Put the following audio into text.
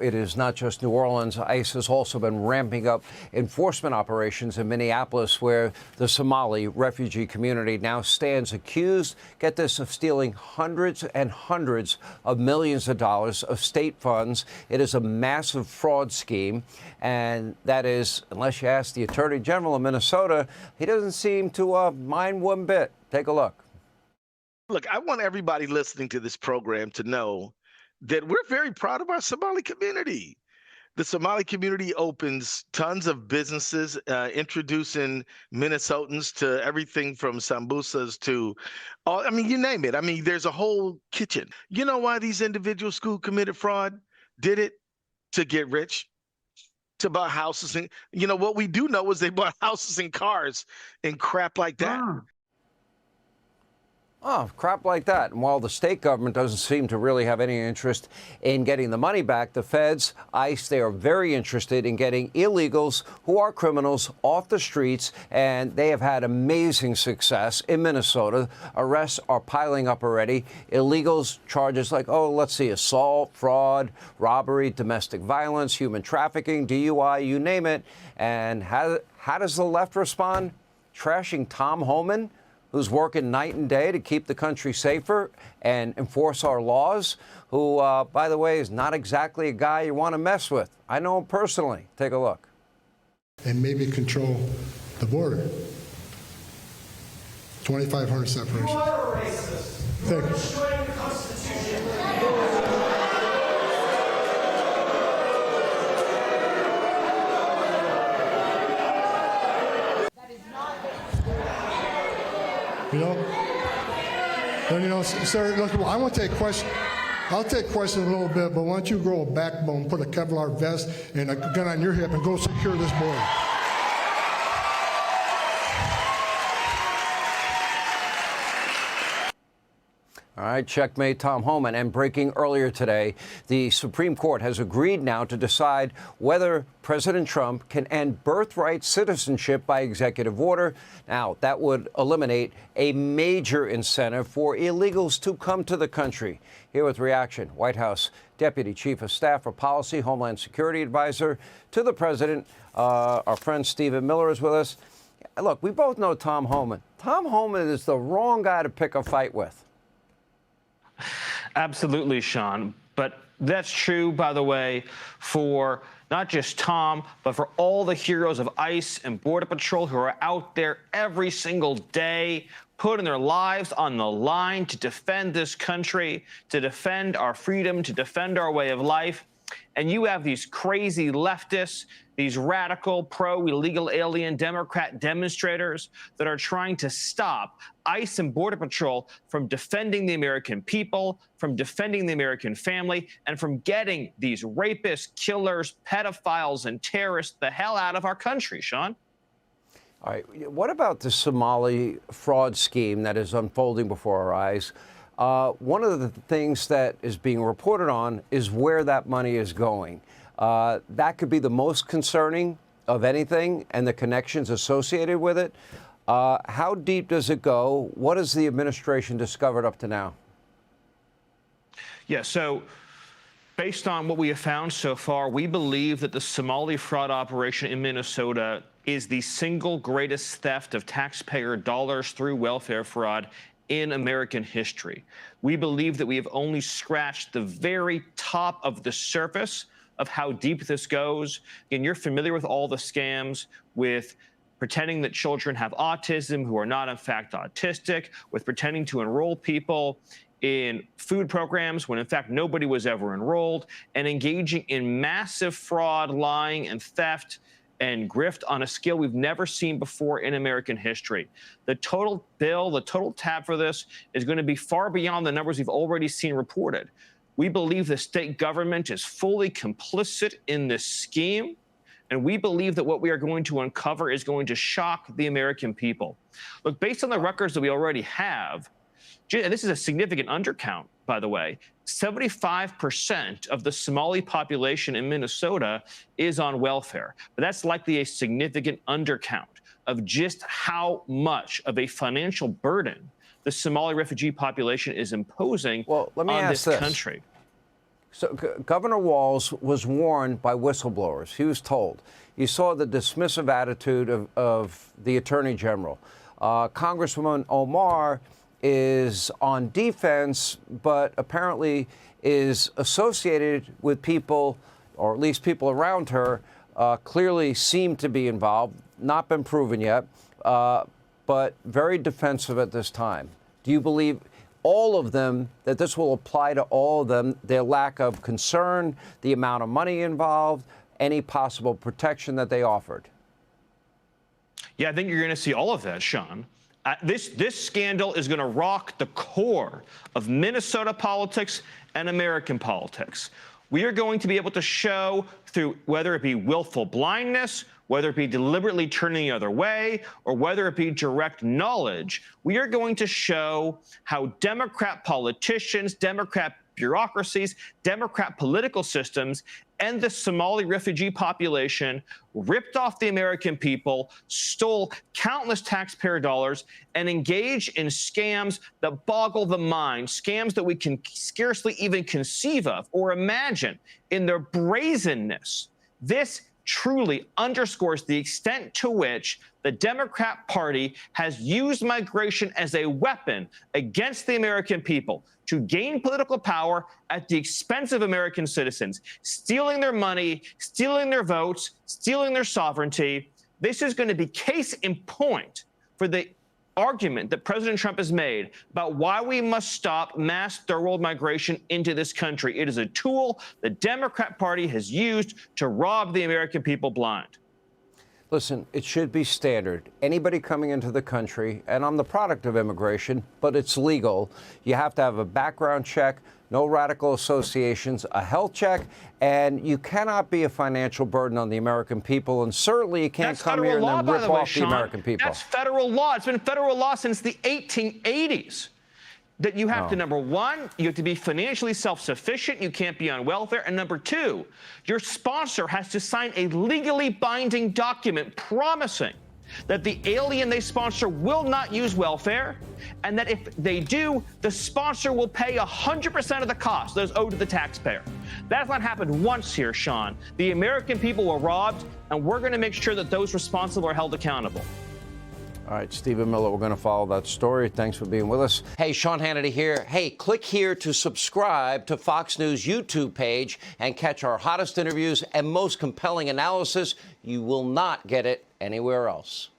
It is not just New Orleans. ICE has also been ramping up enforcement operations in Minneapolis, where the Somali refugee community now stands accused, get this, of stealing hundreds and hundreds of millions of dollars of state funds. It is a massive fraud scheme. And that is, unless you ask the Attorney General of Minnesota, he doesn't seem to mind one bit. Take a look. Look, I want everybody listening to this program to know that we're very proud of our Somali community. The Somali community opens tons of businesses, introducing Minnesotans to everything from sambusas to, all, I mean, you name it. I mean, there's a whole kitchen. You know why these individuals who committed fraud did it? To get rich, to buy houses. And, you know, what we do know is they bought houses and cars and crap like that. Oh, crap like that. And while the state government doesn't seem to really have any interest in getting the money back, the feds, ICE, they are very interested in getting illegals who are criminals off the streets, and they have had amazing success in Minnesota. Arrests are piling up already. Illegals, charges like, let's see, assault, fraud, robbery, domestic violence, human trafficking, DUI, you name it. And how does the left respond? Trashing Tom Homan, who's working night and day to keep the country safer and enforce our laws, who, by the way, is not exactly a guy you want to mess with. I know him personally. Take a look. And maybe control the border. 2,500 separation. You are a racist. You are destroying the Constitution. Sir, look, I want to take questions. I'll take questions a little bit, but why don't you grow a backbone, put a Kevlar vest and a gun on your hip and go secure this border? All right, checkmate Tom Homan. And breaking earlier today, the Supreme Court has agreed now to decide whether President Trump can end birthright citizenship by executive order. Now, that would eliminate a major incentive for illegals to come to the country. Here with reaction, White House Deputy Chief of Staff for Policy, Homeland Security Advisor to the President, our friend Stephen Miller is with us. Look, we both know Tom Homan. Tom Homan is the wrong guy to pick a fight with. Absolutely, Sean. But that's true, by the way, for not just Tom, but for all the heroes of ICE and Border Patrol who are out there every single day, putting their lives on the line to defend this country, to defend our freedom, to defend our way of life. And you have these crazy leftists, these radical pro-illegal alien Democrat demonstrators that are trying to stop ICE and Border Patrol from defending the American people, from defending the American family, and from getting these rapists, killers, pedophiles, and terrorists the hell out of our country, Sean. All right. What about the Somali fraud scheme that is unfolding before our eyes? One of the things that is being reported on is where that money is going. That could be the most concerning of anything, and the connections associated with it. How deep does it go? What has the administration discovered up to now? Yeah, so based on what we have found so far, we believe that the Somali fraud operation in Minnesota is the single greatest theft of taxpayer dollars through welfare fraud in American history. We believe that we have only scratched the very top of the surface of how deep this goes. Again, you're familiar with all the scams, with pretending that children have autism who are not in fact autistic, with pretending to enroll people in food programs when in fact nobody was ever enrolled, and engaging in massive fraud, lying, and theft and grift on a scale we've never seen before in American history. The total bill, the total tab for this is going to be far beyond the numbers we've already seen reported. We believe the state government is fully complicit in this scheme, and we believe that what we are going to uncover is going to shock the American people. Look, based on the records that we already have, and this is a significant undercount, by the way, 75% of the Somali population in Minnesota is on welfare. But that's likely a significant undercount of just how much of a financial burden the Somali refugee population is imposing on this country. So Governor Walz was warned by whistleblowers. He was told. You saw the dismissive attitude of the Attorney General. Congresswoman Omar is on defense, but apparently is associated with people, or at least people around her, clearly seem to be involved, not been proven yet, but very defensive at this time. Do you believe all of them, that this will apply to all of them, their lack of concern, the amount of money involved, any possible protection that they offered? Yeah, I think you're going to see all of that, Sean. This scandal is going to rock the core of Minnesota politics and American politics. We are going to be able to show through whether it be willful blindness, whether it be deliberately turning the other way, or whether it be direct knowledge, we are going to show how Democrat politicians, Democrat bureaucracies, Democrat political systems, and the Somali refugee population ripped off the American people, stole countless taxpayer dollars, and engaged in scams that boggle the mind, scams that we can scarcely even conceive of or imagine in their brazenness. This truly underscores the extent to which the Democrat Party has used migration as a weapon against the American people to gain political power at the expense of American citizens, stealing their money, stealing their votes, stealing their sovereignty. This is going to be case in point for the argument that President Trump has made about why we must stop mass third-world migration into this country. It is a tool the Democrat Party has used to rob the American people blind. Listen, it should be standard. Anybody coming into the country, and I'm the product of immigration, but it's legal. You have to have a background check, no radical associations, a health check, and you cannot be a financial burden on the American people. And certainly you can't come here and then rip off the American people. That's federal law. It's been federal law since the 1880s. That you have to, number one, you have to be financially self-sufficient. You can't be on welfare. And number two, your sponsor has to sign a legally binding document promising that the alien they sponsor will not use welfare, and that if they do, the sponsor will pay 100% of the cost that is owed to the taxpayer. That's not happened once here, Sean. The American people were robbed, and we're going to make sure that those responsible are held accountable. All right, Stephen Miller, we're going to follow that story. Thanks for being with us. Hey, Sean Hannity here. Hey, click here to subscribe to Fox News YouTube page and catch our hottest interviews and most compelling analysis. You will not get it anywhere else.